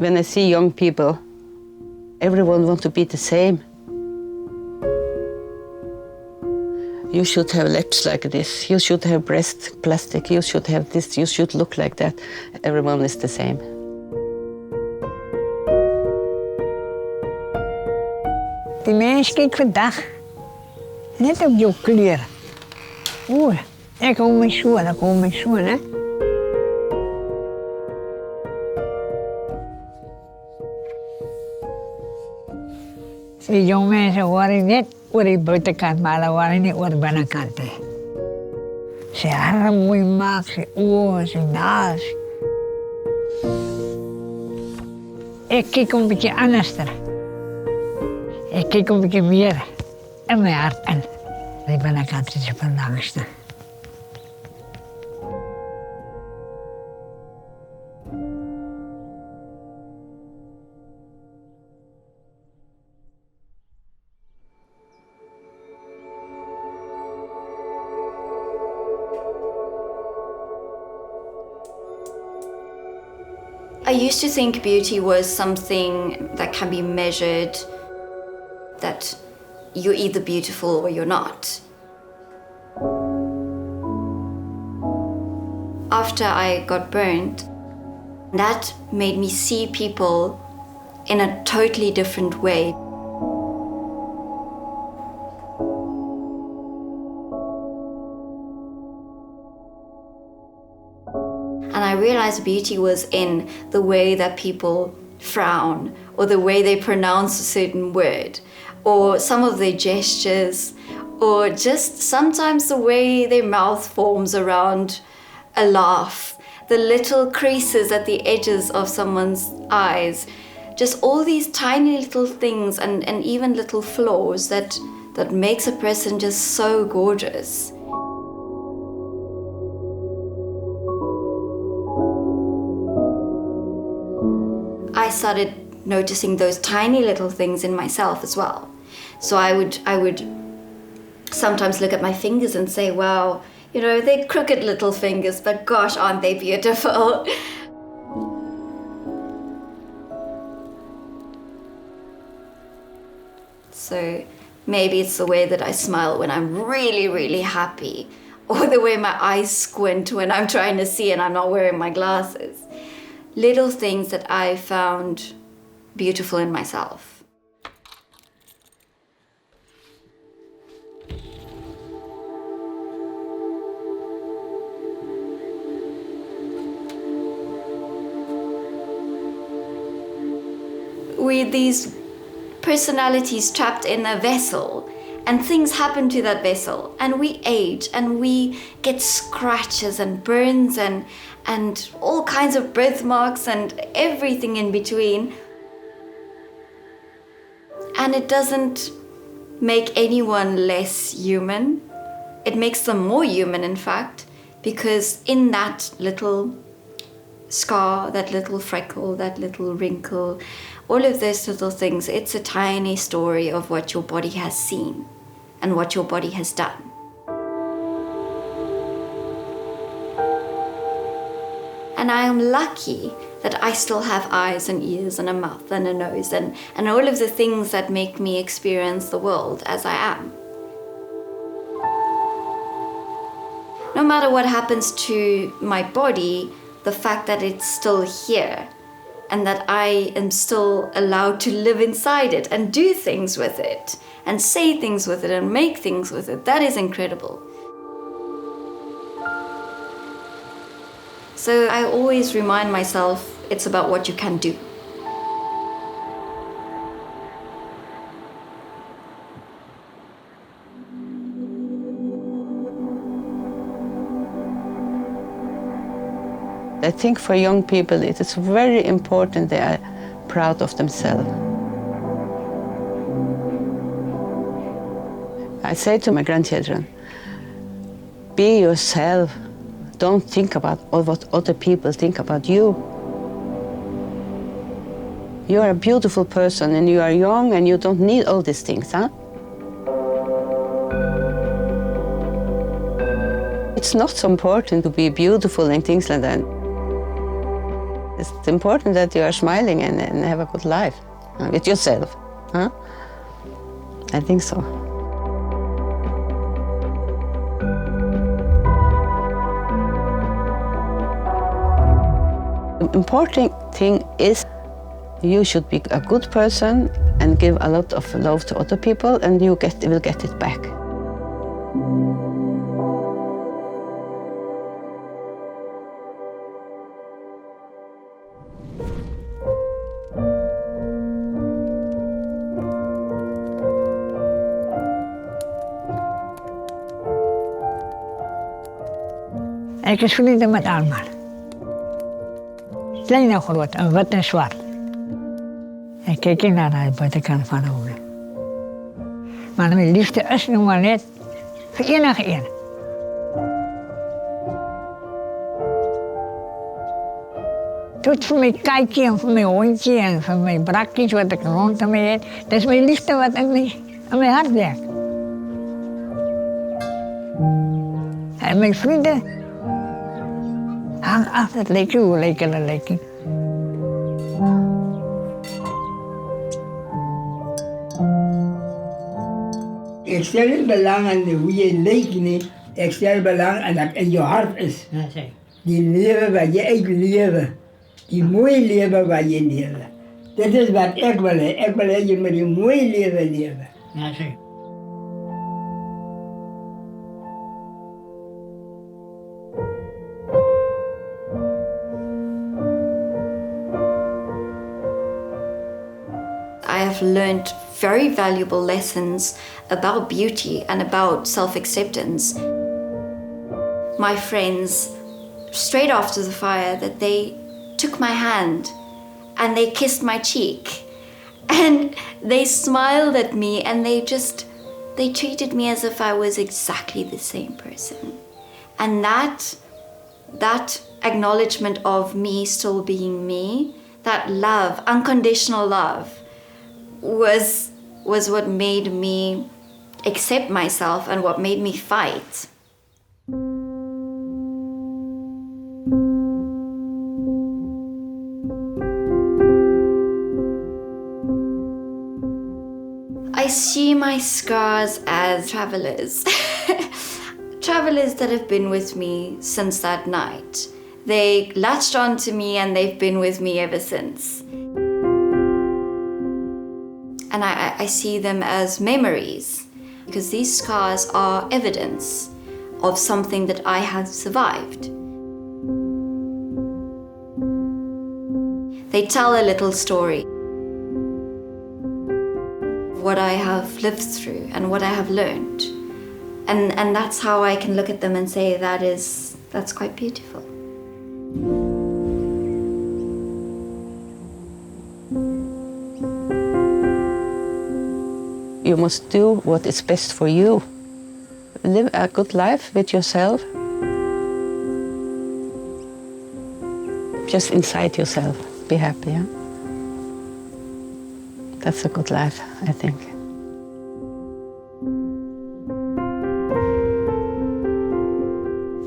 When I see young people, everyone wants to be the same. You should have lips like this, you should have breast plastic, you should have this, you should look like that. Everyone is the same. Die mens kyk vandag net op jou kleur. O, ek hou my so, ek hou my so, né? Die jong mense hoor net oor die buitekant, maar hulle hoor nie oor binnekant nie. Sy hare mooi maak, sy oë, sy naels. Ek kyk 'n bietjie anderster. Ek kyk 'n bietjie meer in my hart in. Die binnekant is die belangrijkste. I used to think beauty was something that can be measured, that you're either beautiful or you're not. After I got burnt, that made me see people in a totally different way. And I realized beauty was in the way that people frown, or the way they pronounce a certain word, or some of their gestures, or just sometimes the way their mouth forms around a laugh, the little creases at the edges of someone's eyes, just all these tiny little things and even little flaws that makes a person just so gorgeous. I started noticing those tiny little things in myself as well. So I would sometimes look at my fingers and say, wow, you know, they're crooked little fingers, but gosh, aren't they beautiful? So maybe it's the way that I smile when I'm really, really happy, or the way my eyes squint when I'm trying to see and I'm not wearing my glasses. Little things that I found beautiful in myself. We're these personalities trapped in a vessel, and things happen to that vessel, and we age and we get scratches and burns and all kinds of birthmarks and everything in between. And it doesn't make anyone less human. It makes them more human, in fact, because in that little scar, that little freckle, that little wrinkle, all of those little things, it's a tiny story of what your body has seen and what your body has done. And I am lucky that I still have eyes and ears and a mouth and a nose and all of the things that make me experience the world as I am. No matter what happens to my body, the fact that it's still here and that I am still allowed to live inside it and do things with it and say things with it and make things with it, that is incredible. So I always remind myself it's about what you can do. I think for young people it is very important they are proud of themselves. I say to my grandchildren, be yourself. Don't think about what other people think about you. You are a beautiful person and you are young and you don't need all these things, huh? It's not so important to be beautiful and things like that. It's important that you are smiling and have a good life with yourself. Huh? I think so. The important thing is you should be a good person and give a lot of love to other people, and you will get it back. Ik is vrienden met allemaal. Klein en groot, en wit en zwart. En kijk ik naar de buitenkant van de ogen. Maar mijn liefde is nog maar net voor enige een. Doet voor mijn kijkje en voor mijn hondje en voor mijn brakjes wat ik rond me heb. Dat is mijn liefde wat in mijn hart werkt. En mijn vrienden hangen achter het lekker, hoe lekker dat lekker. Ik stel niet belang aan hoe je leeft, niet. Ik stel belang aan dat het in je hart is. Ja, zeker. Die leven wat je echt leven. Die mooie leven wat je leven. Dit is wat ik wil. Ik wil dat je met een mooi leven leven. Ja, zeker. I have learned very valuable lessons about beauty and about self-acceptance. My friends, straight after the fire, that they took my hand and they kissed my cheek and they smiled at me and they treated me as if I was exactly the same person. And that acknowledgement of me still being me, that love, unconditional love, was what made me accept myself and what made me fight. I see my scars as travelers. Travelers that have been with me since that night. They latched onto me and they've been with me ever since. And I see them as memories, because these scars are evidence of something that I have survived. They tell a little story of what I have lived through and what I have learned. And that's how I can look at them and say that's quite beautiful. You must do what is best for you. Live a good life with yourself. Just inside yourself. Be happy. Yeah? That's a good life, I think.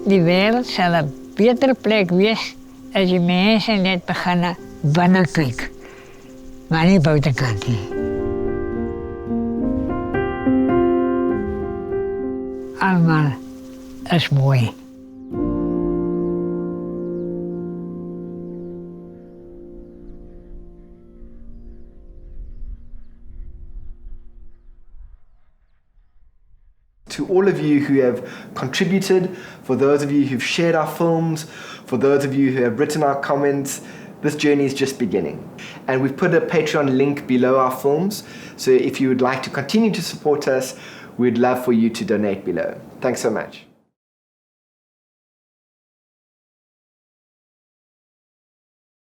Die wereld zal een betere plek wees als je mensen net beginnen binnenkijken. Maar niet buitenkant. Allemaal is mooi. To all of you who have contributed, for those of you who've shared our films, for those of you who have written our comments, this journey is just beginning. And we've put a Patreon link below our films, so if you would like to continue to support us, we'd love for you to donate below. Thanks so much.